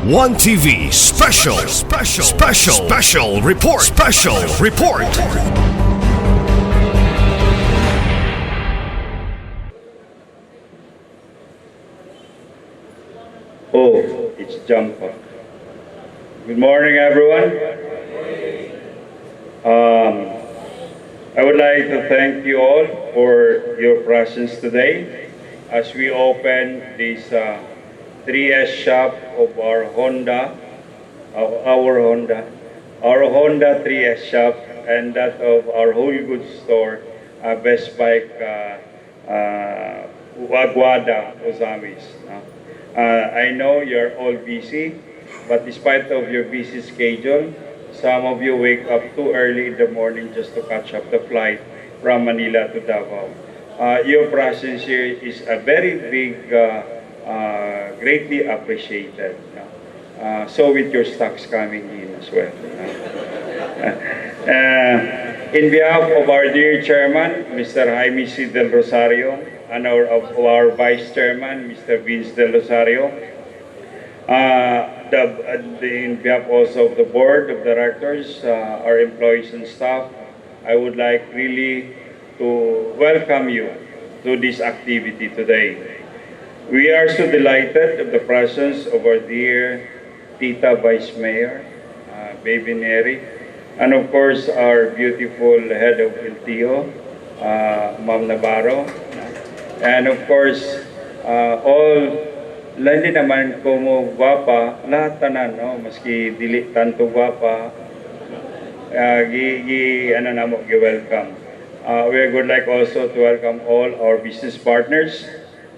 One TV special report. Oh, it's Jumpa. Good morning, everyone. I would like to thank you all for your presence today as we open this 3S shop of our Honda 3S shop, and that of our whole goods store, Best Bike Wagwada, Osamis. I know you're all busy, but despite of your busy schedule, some of you wake up too early in the morning just to catch up the flight from Manila to Davao. Your presence here is a very big, greatly appreciated. So with your stocks coming in as well. In behalf of our dear chairman, Mr. Jaime C. Del Rosario, and our vice chairman, Mr. Vince Del Rosario, in behalf also of the board of directors, our employees and staff, I would like really to welcome you to this activity today. We are so delighted of the presence of our dear Tita Vice Mayor, Baby Neri, and of course our beautiful head of LTO, Ma'am Navarro, and of course all hindi naman como guwapa, lahat tanan, no? Maski dili tanto guwapa, welcome. We would like also to welcome all our business partners.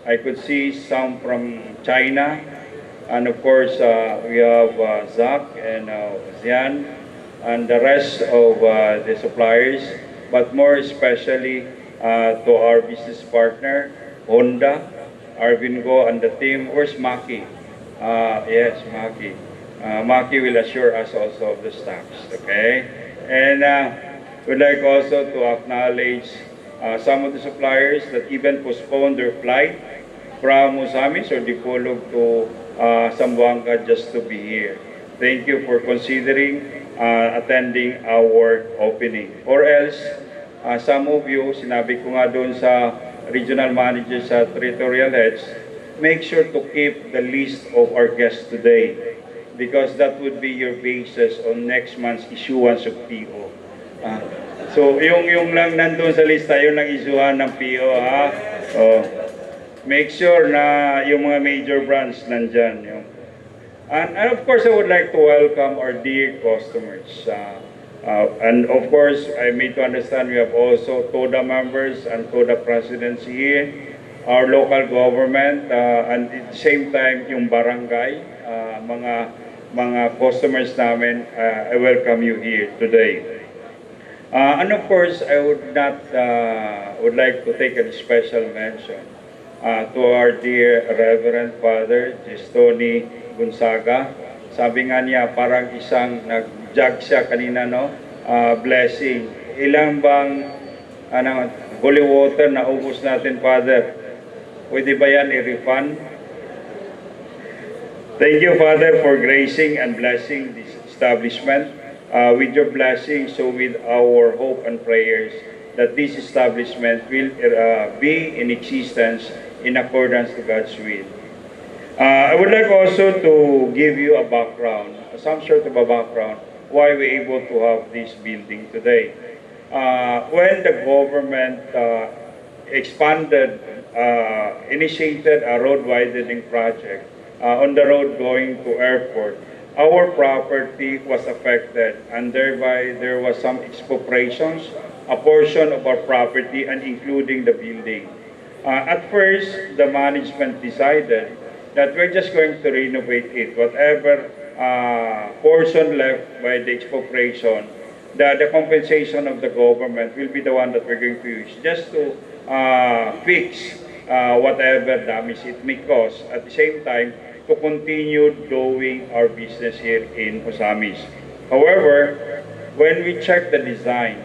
I could see some from China, and of course we have Zach and Zian, and the rest of the suppliers, but more especially to our business partner, Honda, Arvin Go, and the team. Where's Maki? Yes, Maki. Maki will assure us also of the stocks, okay? And we'd like also to acknowledge some of the suppliers that even postponed their flight from Osamis or Dipolog to Zamboanga just to be here. Thank you for considering attending our opening. Or else, some of you, sinabi ko nga doon sa regional managers sa territorial heads, make sure to keep the list of our guests today because that would be your basis on next month's issuance of PO. So yung lang nandun sa lista, yung lang isuhan ng PO, ha? Make sure na yung mga major brands nandyan. And of course, I would like to welcome our dear customers. And of course, I made to understand we have also TODA members and TODA presidents here, our local government, and at the same time, yung barangay, mga customers namin, I welcome you here today. And of course, I would like to take a special mention to our dear Reverend Father Gestoni Gonzaga. Sabi nga niya, parang isang nag-jug siya kanina, no? Blessing. Ilang bang holy water na ubos natin, Father? Pwede ba yan i-refund? Thank you, Father, for gracing and blessing this establishment with your blessing, so with our hope and prayers that this establishment will be in existence in accordance to God's will. I would like also to give you a background, some sort of a background, why we're able to have this building today. When the government initiated a road widening project on the road going to airport, our property was affected, and thereby there was some expropriations, a portion of our property, and including the building. At first, the management decided that we're just going to renovate it. Whatever portion left by the expropriation, the compensation of the government will be the one that we're going to use just to fix whatever damage it may cause. At the same time, to continue doing our business here in Osamis. However, when we check the design,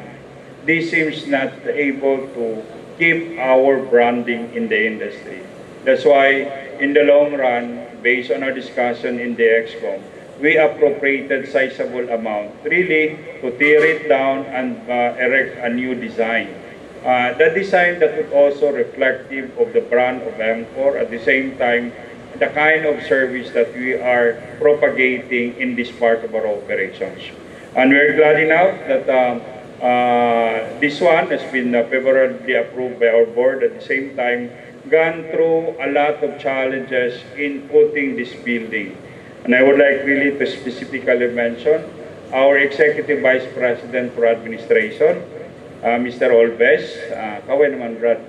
this seems not able to keep our branding in the industry. That's why, in the long run, based on our discussion in the EXCOM, we appropriated sizable amount really to tear it down and erect a new design. The design that would also reflective of the brand of MCOR, at the same time, the kind of service that we are propagating in this part of our operations. And we're glad enough that this one has been favorably approved by our board. At the same time, gone through a lot of challenges in putting this building. And I would like really to specifically mention our Executive Vice President for Administration, Mr. Olves. Kaway naman, Brad.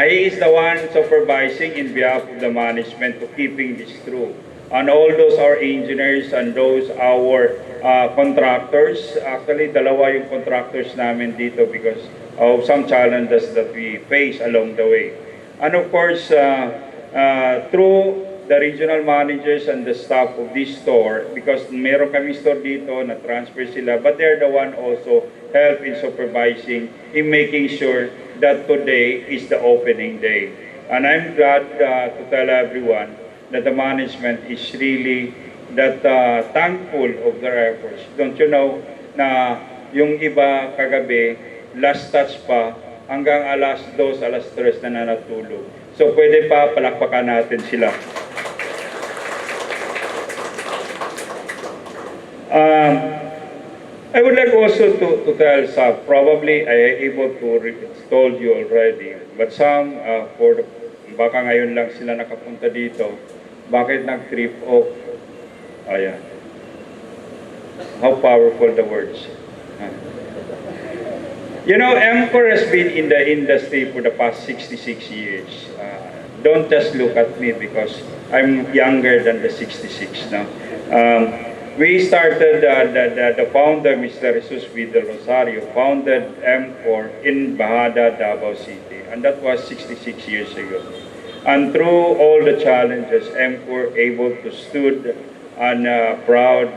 He is the one supervising in behalf of the management to keeping this through. And all those our engineers and those our contractors, actually dalawa yung contractors namin dito because of some challenges that we face along the way. And of course, through the regional managers and the staff of this store, because meron kami store dito na transfer sila, but they're the one also help in supervising, in making sure that today is the opening day. And I'm glad to tell everyone that the management is really that thankful of their efforts. Don't you know na yung iba kagabi, last touch pa, hanggang alas 2, alas 3 na natulog. So pwede pa palakpakan natin sila. I would like also to tell some, probably I able to told you already, but some for the, baka ngayon lang sila nakapunta dito, bakit nag-trip off? Ayan. How powerful the words. You know, MCOR has been in the industry for the past 66 years. Don't just look at me because I'm younger than the 66 now. We started, the founder, Mr. Jesus V. Del Rosario, founded MCOR in Bahada, Davao City, and that was 66 years ago. And through all the challenges, MCOR able to stood and proud,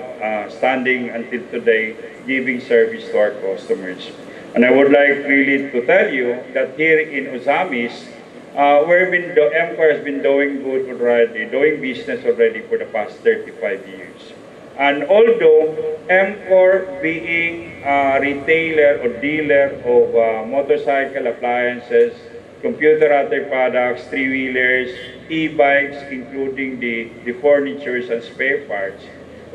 standing until today, giving service to our customers. And I would like really to tell you that here in Ozamis, MCOR has been doing good already, doing business already for the past 35 years. And although MCOR being a retailer or dealer of motorcycle appliances, computer other products, three-wheelers, e-bikes, including the furnitures and spare parts,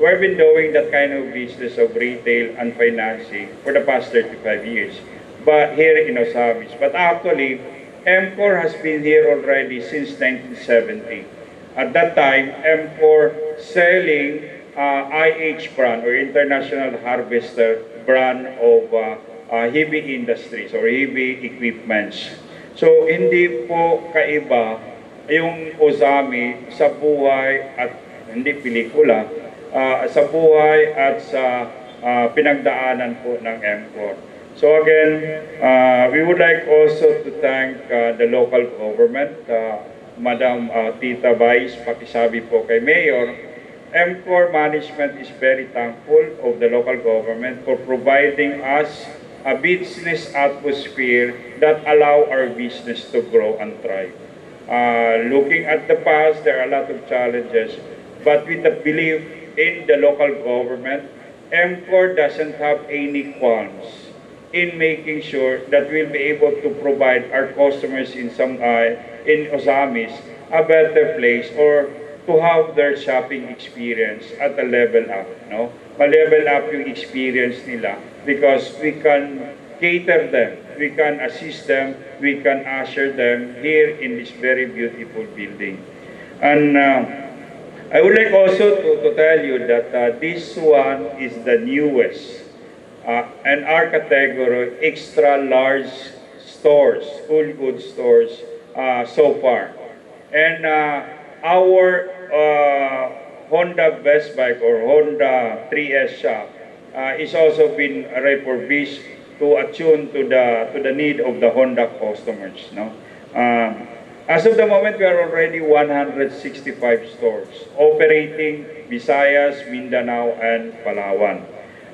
we've been doing that kind of business of retail and financing for the past 35 years, but here in Ozamis. But actually, MCOR has been here already since 1970. At that time, MCOR selling IH brand or International Harvester brand of heavy industries or heavy equipments. So hindi po kaiba yung Ozami sa buhay at hindi pelikula, sa buhay at sa pinagdaanan po ng MCOR. So again, we would like also to thank the local government, Madam Tita Vice, pakisabi po kay Mayor. MCOR management is very thankful of the local government for providing us a business atmosphere that allow our business to grow and thrive. Looking at the past, there are a lot of challenges, but with the belief in the local government, MCOR doesn't have any qualms in making sure that we'll be able to provide our customers in Ozamis a better place or to have their shopping experience at a level up, no? Ma-level up yung experience nila because we can cater them, we can assist them, we can usher them here in this very beautiful building. And I would like also to tell you that this one is the newest and our category extra large stores, full goods stores so far. And our Honda Best Bike or Honda 3S shop is also been refurbished to attune to the need of the Honda customers. No? As of the moment, we are already 165 stores operating Visayas, Mindanao, and Palawan.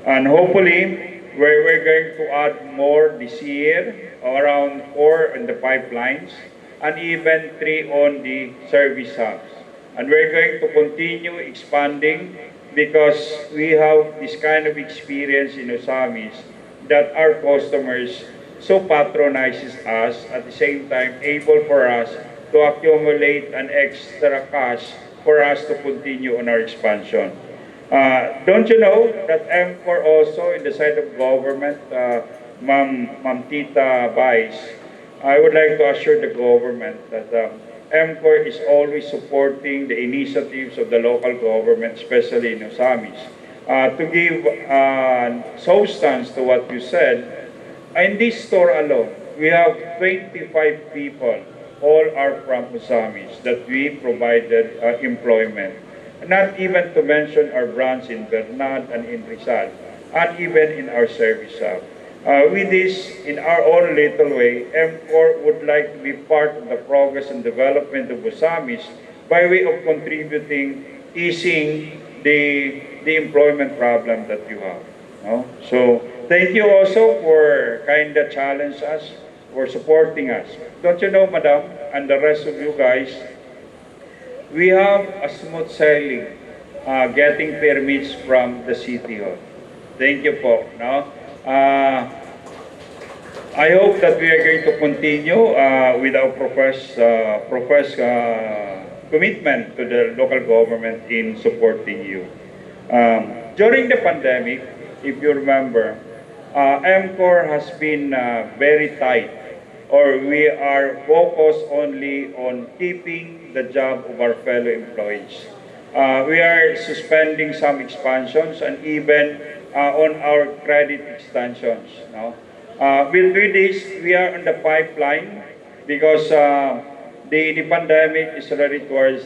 And hopefully, we're going to add more this year, around 4 in the pipelines, and even 3 on the service hubs. And we're going to continue expanding because we have this kind of experience in Osamis that our customers so patronizes us, at the same time able for us to accumulate an extra cash for us to continue on our expansion. Don't you know that MCOR also in the side of government, Ma'am Tita Vice, I would like to assure the government that MCOR is always supporting the initiatives of the local government, especially in Osamis. To give substance to what you said, in this store alone, we have 25 people, all are from Osamis, that we provided employment. Not even to mention our branch in Bernad and in Rizal, and even in our service hub. With this, in our own little way, MCOR would like to be part of the progress and development of Osamis by way of contributing, easing the employment problem that you have. No? So, thank you also for kind of challenge us, for supporting us. Don't you know, Madam, and the rest of you guys, we have a smooth sailing getting permits from the City Hall. Thank you po. No? I hope that we are going to continue with our professed commitment to the local government in supporting you. During the pandemic, if you remember, MCOR has been very tight, or we are focused only on keeping the job of our fellow employees. We are suspending some expansions and even on our credit extensions. No? With this, we are on the pipeline because the pandemic is already towards,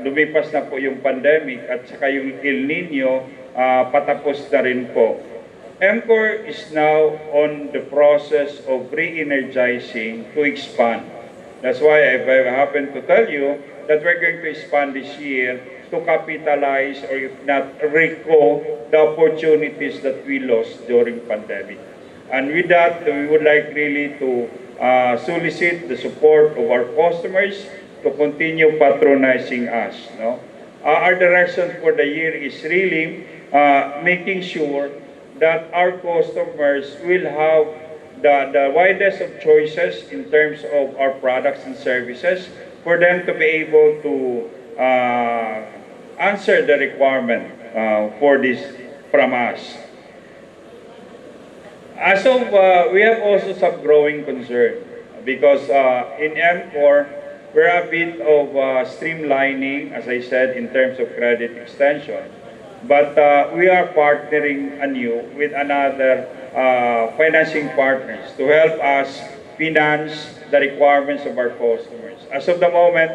lumipas na po yung pandemic at saka yung El Nino, patapos na rin po. MCOR is now on the process of re-energizing to expand. That's why I happen to tell you that we're going to expand this year to capitalize, or if not recall, the opportunities that we lost during pandemic. And with that, we would like really to solicit the support of our customers to continue patronizing us. No? Our direction for the year is really making sure that our customers will have the widest of choices in terms of our products and services for them to be able to answer the requirement for this from us. As of, we have also some growing concern because in MCOR, we're a bit of streamlining, as I said, in terms of credit extension. But we are partnering anew with another financing partners to help us finance the requirements of our customers. As of the moment,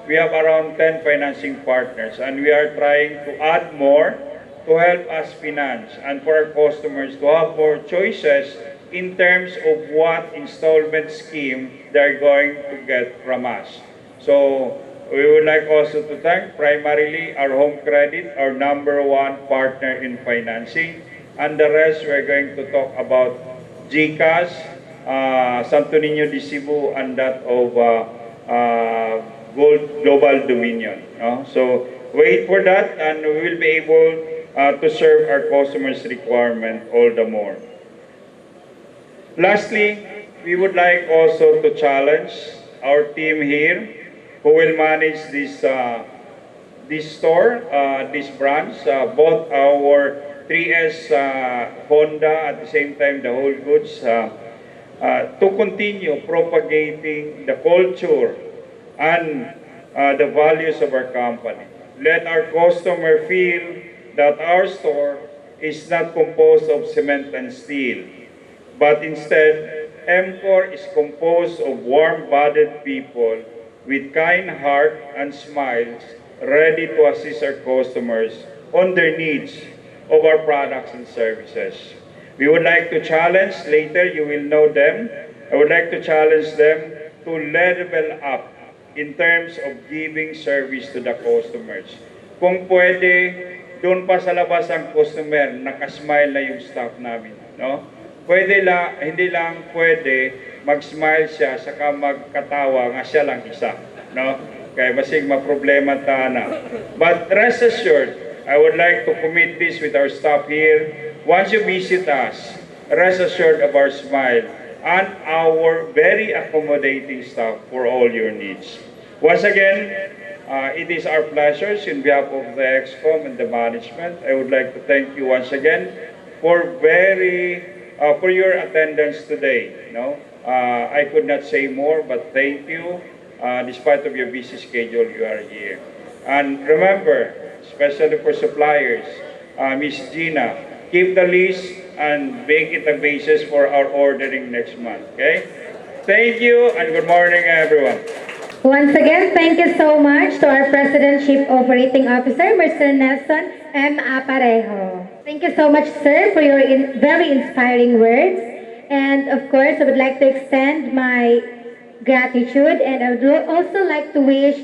we have around 10 financing partners, and we are trying to add more to help us finance and for our customers to have more choices in terms of what installment scheme they're going to get from us. So we would like also to thank primarily our Home Credit, our #1 partner in financing, and the rest we're going to talk about GCash, Santo Niño de Cebu, and that of Global Dominion. So wait for that, and we will be able to serve our customers' requirement all the more. Lastly, we would like also to challenge our team here who will manage this store, this branch, both our 3S Honda, at the same time the whole goods, to continue propagating the culture and the values of our company. Let our customer feel that our store is not composed of cement and steel, but instead, MCOR is composed of warm-bodied people with kind heart and smiles, ready to assist our customers on their needs of our products and services. We would like to challenge, later you will know them, I would like to challenge them to level up in terms of giving service to the customers. Kung pwede, doon pa sa labas ang customer, nakasmile na yung staff namin. No? Pwede lang, hindi lang pwede mag-smile siya, saka magkatawa nga siya lang isa. No? Kaya basig ma-problema ta na. But rest assured, I would like to commit this with our staff here. Once you visit us, rest assured of our smile and our very accommodating staff for all your needs. Once again, it is our pleasure in behalf of the EXCOM and the management. I would like to thank you once again for your attendance today. No, I could not say more, but thank you. Despite of your busy schedule, you are here. And remember, especially for suppliers, Miss Gina, keep the list and make it a basis for our ordering next month. Okay? Thank you and good morning, everyone. Once again, thank you so much to our President Chief Operating Officer, Mr. Nelson M. Aparejo. Thank you so much, sir, for your very inspiring words. And of course, I would like to extend my gratitude, and I would also like to wish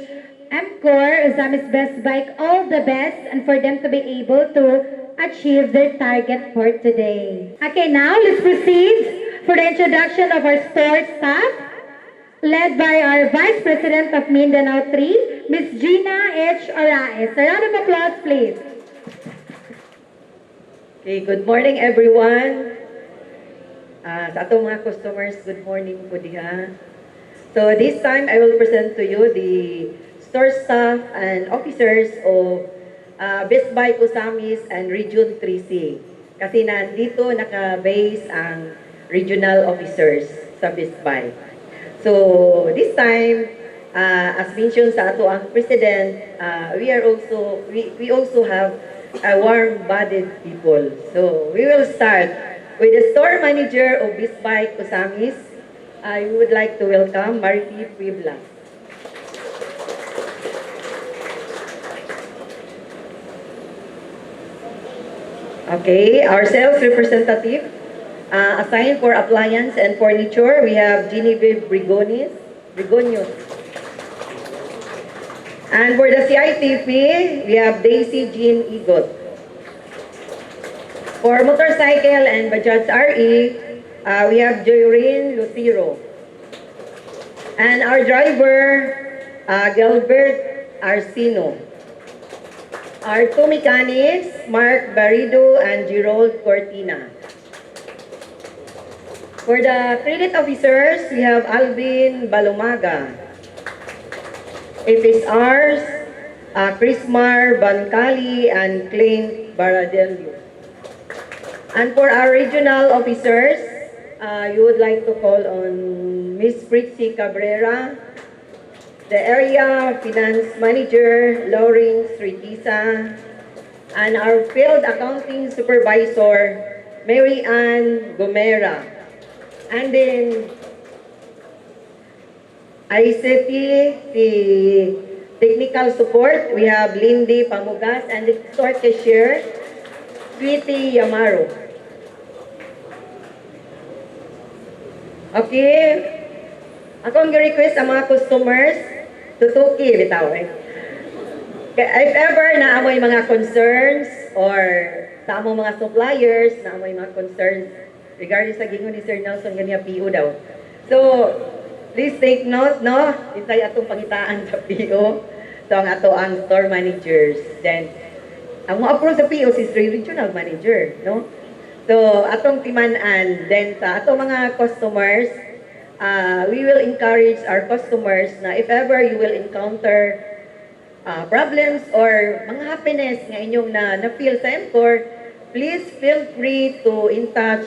MCOR, Ozamis Best Bike, all the best and for them to be able to achieve their target for today. Okay, now let's proceed for the introduction of our store staff, led by our Vice President of Mindanao 3, Ms. Gina H. Oraes. A round of applause, please. Okay, good morning everyone. Sa atong mga customers, good morning po diha. So this time, I will present to you the store staff and officers of Best Buy Ozamis and Region 3C. Kasi nandito naka-base ang regional officers sa Best Buy. So this time, as mentioned sa ato ang president, we also have a warm-bodied people. So we will start with the store manager of Best Buy Ozamis. I would like to welcome Marity Puebla. Okay, our sales representative, assigned for appliance and furniture, we have Genevieve Brigonius. And for the CITP, we have Daisy Jean Igot. For motorcycle and Bajaj RE, we have Joyrene Lucero. And our driver, Gilbert Arcino. Our two mechanics, Mark Barrido and Gerald Cortina. For the credit officers, we have Alvin Balumaga. FSRs, Chrismar Bancali and Clint Baradelio. And for our regional officers, you would like to call on Miss Fritzy Cabrera, the area finance manager, Lauren Sritisa, and our field accounting supervisor, Mary Ann Gomera. And then, ICT, the technical support, we have Lindy Pamugas, and the store cashier, Sweetie Yamaro. Okay, akong request sa mga customers, tutuki bitaw eh. If ever na amoy mga concerns or sa among mga suppliers na amoy mga concerns regarding sa gingon ni Sir Nelson ganiya PO daw. So, please take note, no? Itay atong pangitaan sa PO. So, ang ato ang store managers. Then, ang mo-approve sa PO si regional manager, no? So, atong timanan. Then, sa atong mga customers, we will encourage our customers na if ever you will encounter problems or mga happiness nga inyong na-feel sa MCOR, please feel free to in touch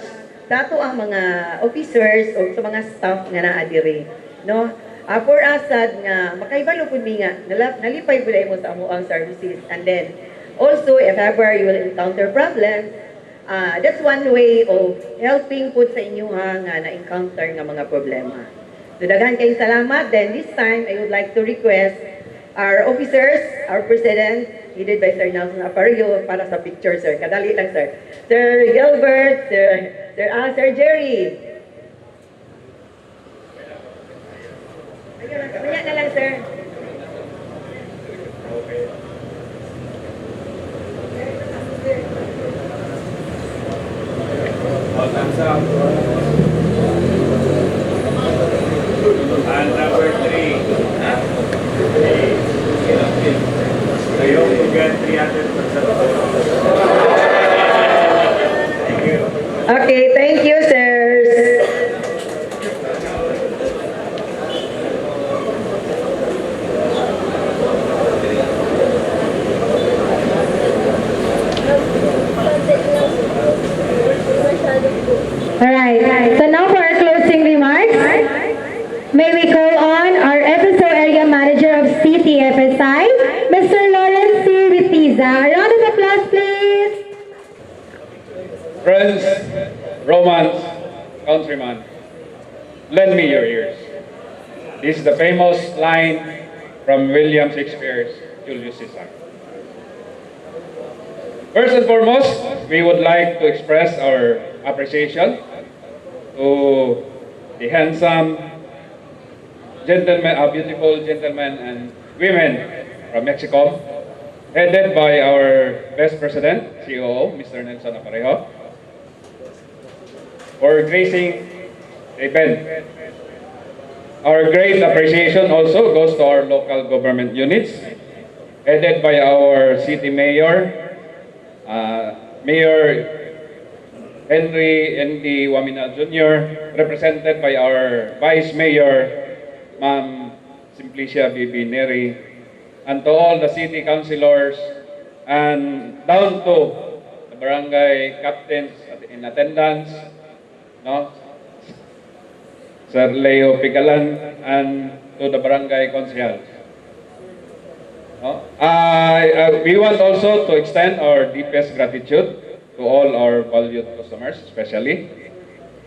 sa ato ang mga officers o sa mga staff nga naadiri. No? For us, nga, makaibalo po mi nga, nalipay po mo sa amo ang services. And then, also, if ever you will encounter problems, that's one way of helping po sa inyo nga na-encounter nga mga problema. So, daghan kayong salamat. Then, this time, I would like to request our officers, our president, headed by Sir Nelson Aparejo, para sa picture, sir. Kadali lang, sir. Sir Gilbert, Sir Jerry. Kaya na lang, sir. Okay. All thumbs up. And number 3. Okay, thank you, sirs. Alright, so now for our closing remarks, may we call on our FSO Area Manager of CTFSI, Mr. Lawrence C. Ritiza. A round of applause, please. Friends, Romans, countrymen, lend me your ears. This is the famous line from William Shakespeare's Julius Caesar. First and foremost, we would like to express our appreciation to the handsome gentlemen, beautiful gentlemen and women from Mexico, headed by our best president, COO, Mr. Nelson Aparejo, for gracing the event. Our great appreciation also goes to our local government units, headed by our city mayor, Mayor Henry N.D. Wamina Jr., represented by our Vice Mayor, Ma'am Simplicia Bibi Neri, and to all the city councilors, and down to the barangay captains in attendance, no? Sir Leo Pigalan, and to the barangay councilors. No? We want also to extend our deepest gratitude to all our valued customers, especially,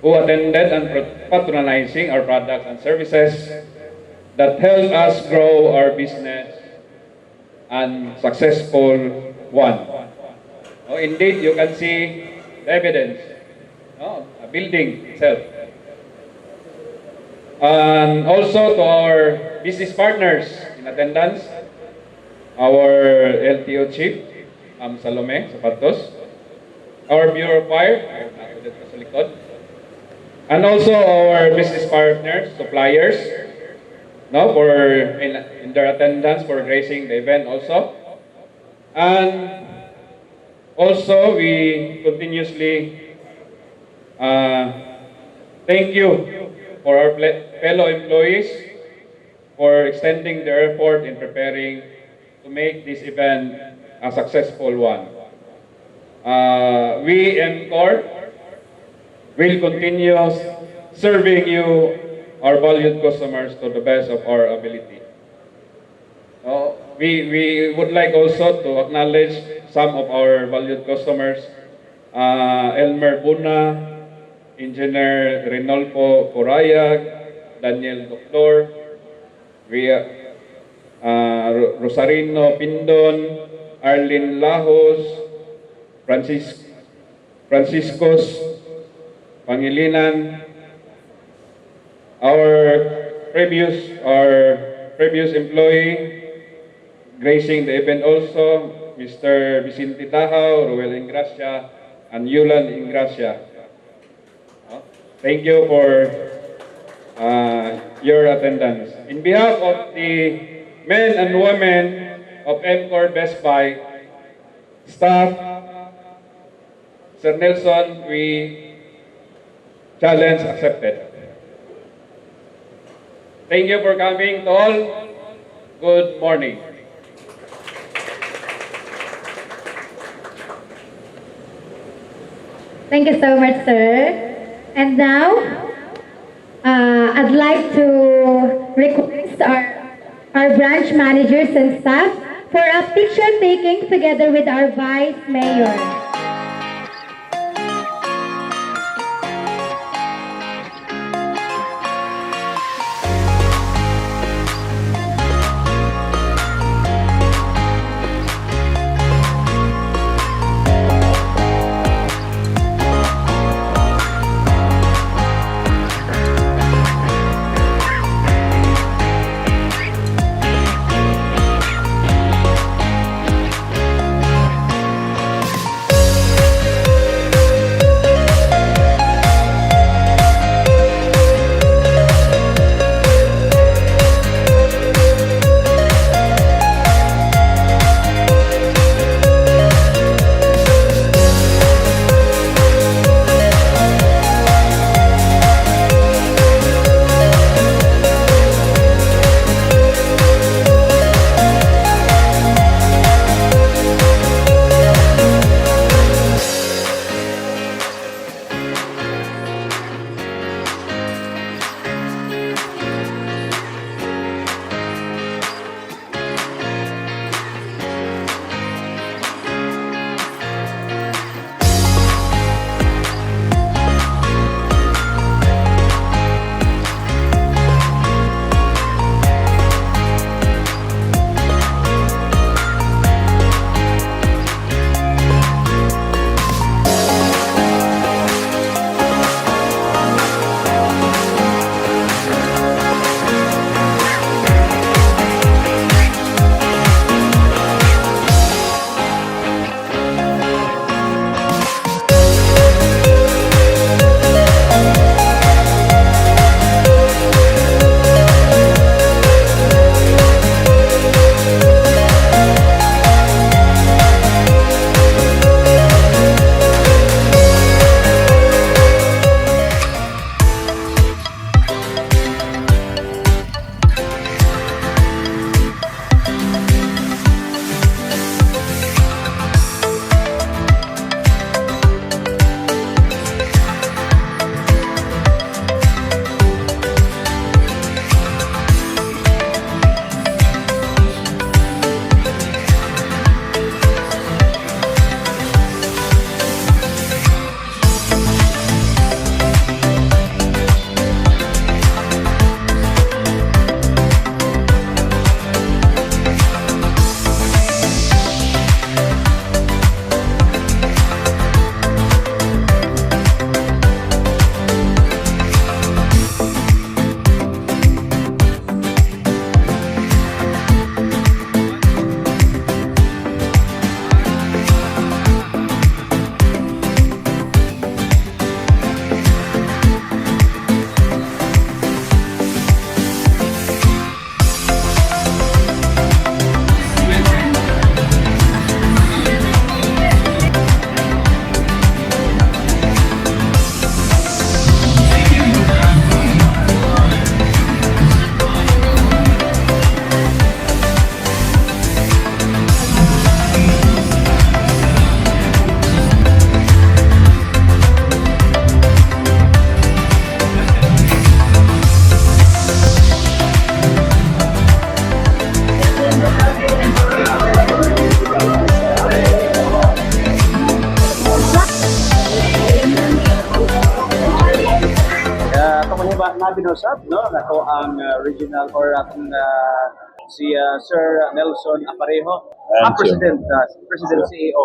who attended and patronizing our products and services that help us grow our business and successful one. Oh, indeed, you can see the evidence, no? A building itself. And also to our business partners in attendance, our LTO Chief, Salome Zapatos, our Bureau of Fire, and also our business partners, suppliers, no, for in their attendance for gracing the event also. And also we continuously thank you for our fellow employees for extending their effort in preparing to make this event a successful one. We, MCOR, will continue serving you, our valued customers, to the best of our ability. We would like also to acknowledge some of our valued customers, Elmer Buna, Engineer Renolfo Corayag, Daniel Doctor, Rosarino Pindon, Arlene Lahos, Franciscos Pangilinan, our previous employee gracing the event also, Mr. Vicente Tahao, Ruel Ingracia, and Yulan Ingracia. Thank you for your attendance. In behalf of the men and women of MCOR Best Buy staff, Sir Nelson, we challenge accepted. Thank you for coming to all. Good morning. Thank you so much, sir. And now, I'd like to request our branch managers and staff for a picture taking together with our Vice Mayor. kinusap, no? Ako ang regional or atong si Sir Nelson Aparejo, ang Thank you. President CEO,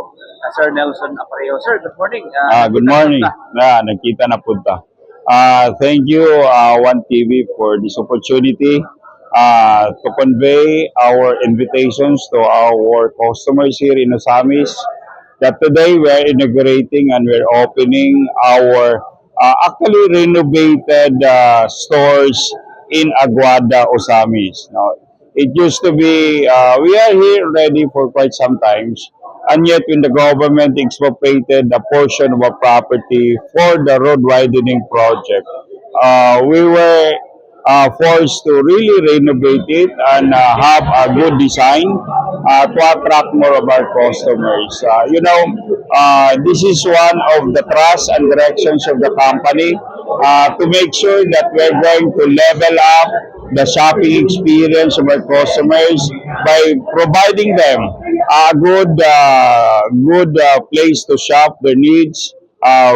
Sir Nelson Aparejo. Sir, good morning. Good morning. Nakita na punta. Thank you, One TV, for this opportunity to convey our invitations to our customers here in Osamis. That today we are inaugurating and we're opening our actually renovated stores in Aguada, Osamis. Now, it used to be, we are here already for quite some times, and yet when the government expropriated a portion of a property for the road widening project, we were forced to really renovate it and have a good design to attract more of our customers. This is one of the trust and directions of the company to make sure that we're going to level up the shopping experience of our customers by providing them a good place to shop their needs.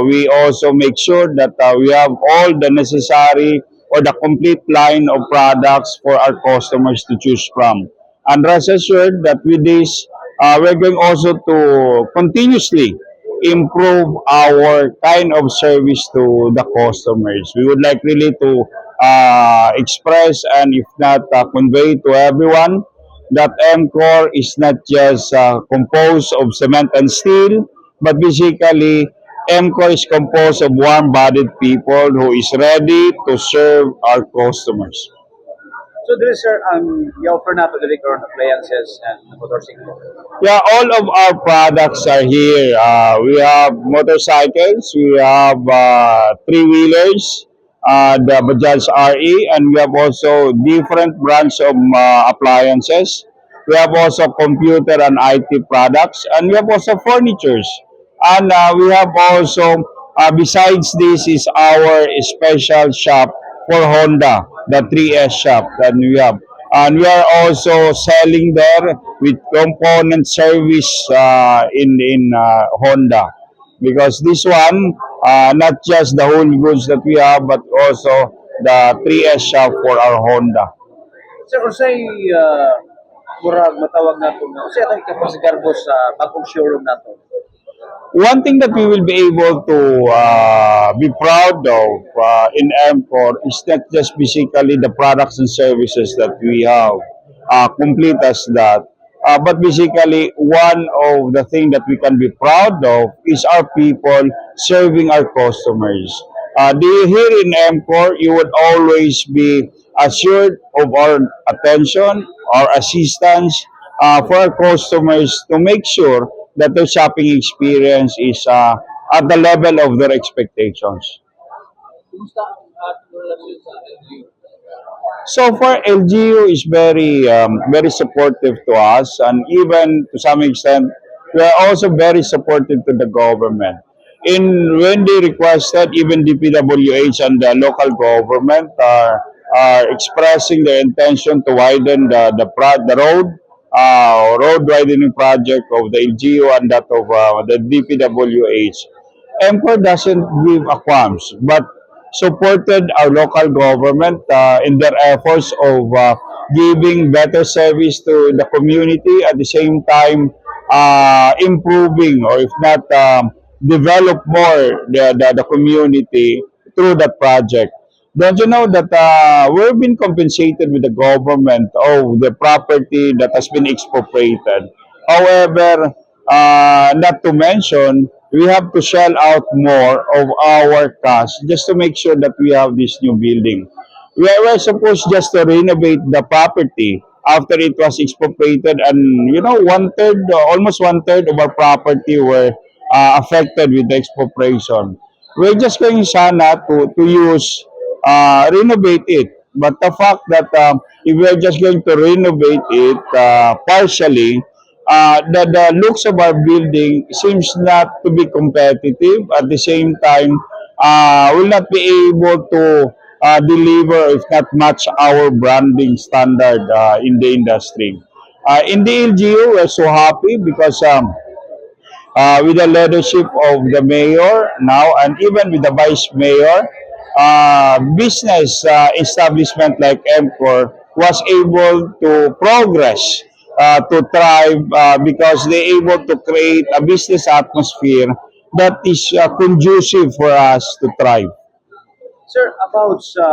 We also make sure that we have all the necessary or the complete line of products for our customers to choose from. And rest assured that with this, we're going also to continuously improve our kind of service to the customers. We would like really to express and if not convey to everyone that MCOR is not just composed of cement and steel, but basically MCOR is composed of warm-bodied people who is ready to serve our customers. So there is, sir, you offer na to the current appliances and motorcycle. Yeah, all of our products are here. We have motorcycles, we have three-wheelers, the Bajaj RE, and we have also different brands of appliances. We have also computer and IT products, and we have also furnitures. And we have also, besides this is our special shop for Honda, the 3S shop that we have. And we are also selling there with component service in Honda. Because this one, not just the whole goods that we have, but also the 3S shop for our Honda. Sir, usay murag matawag nato na usay atong kapasigarbo sa bagong showroom nato. One thing that we will be able to be proud of in MCOR is not just basically the products and services that we have, complete as that, but basically one of the things that we can be proud of is our people serving our customers. Here in MCOR, you would always be assured of our attention, our assistance for our customers to make sure that their shopping experience is at the level of their expectations. Kumusta ang ating relasyon sa LGU? So far, LGU is very supportive to us, and even to some extent, we are also very supportive to the government. When they requested, even DPWH and the local government are expressing their intention to widen the road widening project of the LGU and that of the DPWH. MCOR doesn't give a qualms, but supported our local government in their efforts of giving better service to the community, at the same time improving or if not develop more the community through that project. Don't you know that we've been compensated with the government of the property that has been expropriated? However, not to mention, we have to shell out more of our cash just to make sure that we have this new building. We were supposed just to renovate the property after it was expropriated, and almost one third of our property were affected with the expropriation. We're just going sana to use renovate it. But the fact that if we're just going to renovate it partially, the looks of our building seems not to be competitive. At the same time, will not be able to deliver, if not match, our branding standard in the industry. In the LGU, we're so happy because with the leadership of the mayor now and even with the vice mayor, business establishment like MCOR was able to progress, to thrive, because they able to create a business atmosphere that is conducive for us to thrive. Sir, about sa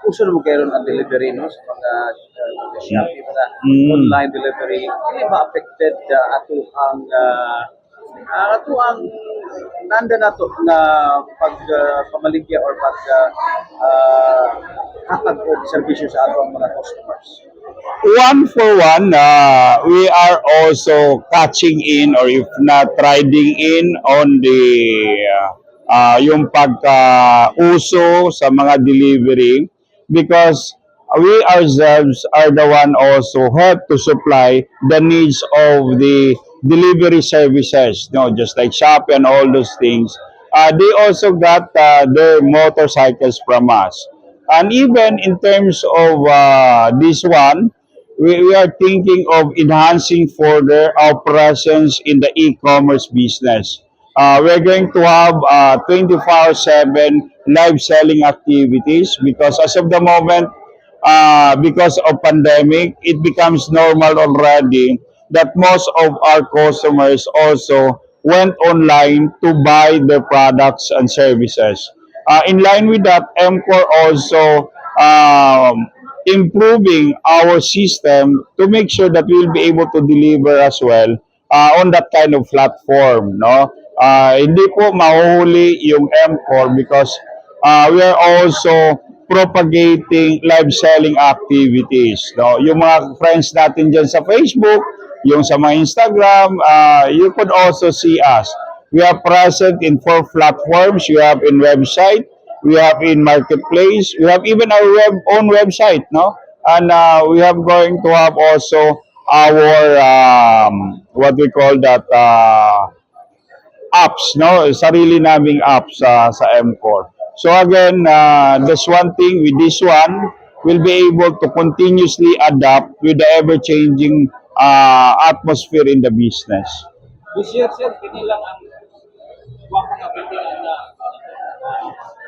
uso mo kayo ang delivery, no? Sa mga Shopee, mga online delivery, hindi ba affected ato ang nanda na to na pag pamaligya or pag hatag og serbisyo sa ato ang mga customers? One for one, we are also catching in, or if not riding in on the yung pagka-uso sa mga delivery, because we ourselves are the one also help to supply the needs of the delivery services, no, just like Shopee and all those things. They also got their motorcycles from us. And even in terms of this one, we are thinking of enhancing further our presence in the e-commerce business. We're going to have 24/7 live selling activities, because as of the moment, because of pandemic, it becomes normal already that most of our customers also went online to buy their products and services. In line with that, MCOR also improving our system to make sure that we'll be able to deliver as well on that kind of platform, no? Hindi po mahuhuli yung MCOR, because we are also propagating live selling activities, no? Yung mga friends natin dyan sa Facebook, yung sa mga Instagram, you could also see us. We are present in 4 platforms. You have in website, we have in marketplace, we have even our own website, no? And we have going to have also our what we call that apps, no? Sarili naming apps sa MCOR. So again, there's one thing with this one, we'll be able to continuously adapt with the ever-changing atmosphere in the business. This year, sir, kinilang ang mga pilihan na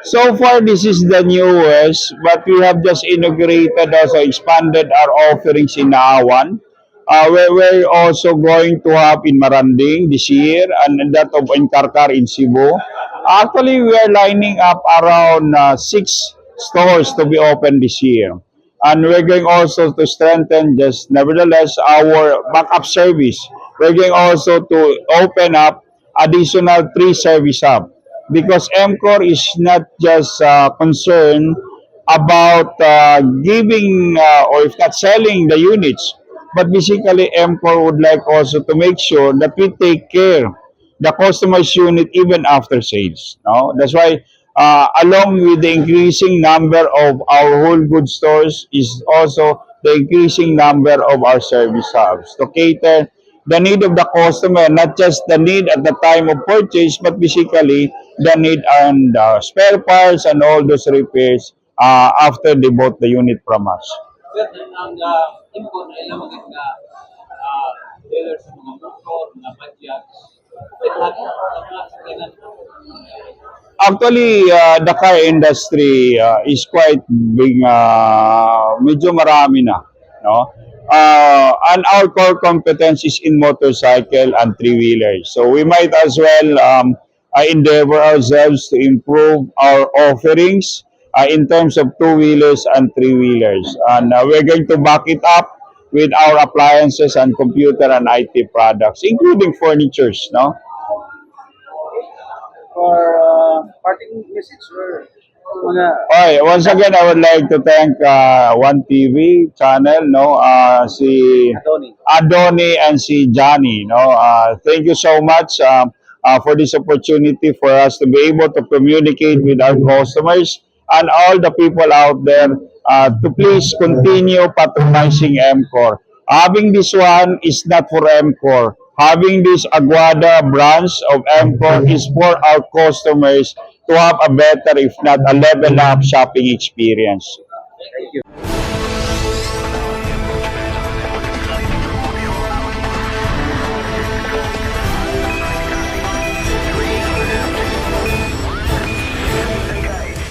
So far, this is the newest, but we have just integrated, also expanded our offerings in Naawan. We're also going to have in Maranding this year, and that of Encarcar in Cebu. Actually, we are lining up around 6 stores to be open this year. And we're going also to strengthen just nevertheless our backup service. We're going also to open up additional 3 service hub, because MCOR is not just concerned about giving or if not selling the units, but basically MCOR would like also to make sure that we take care the customer's unit even after sales. No, that's why along with the increasing number of our whole goods stores is also the increasing number of our service hubs to cater the need of the customer, not just the need at the time of purchase, but basically the need and spare parts and all those repairs after they bought the unit from us. sir, ang import na ilang mga dealer sa mga motor, mga bagyas. Wait, lahat ng mga sakyanan. Actually, the car industry is quite big, medyo marami na, no? And our core competence is in motorcycle and 3-wheelers. So we might as well endeavor ourselves to improve our offerings in terms of 2-wheelers and 3-wheelers. And we're going to back it up with our appliances and computer and IT products, including furnitures, no? For parting message or mga Okay, once again, I would like to thank One TV channel, no, si Tony. Adoni and si Johnny, no. Thank you so much for this opportunity for us to be able to communicate with our customers and all the people out there to please continue patronizing MCOR. Having this one is not for MCOR. Having this Aguada branch of MCOR is for our customers to have a better, if not a level up shopping experience. Thank you.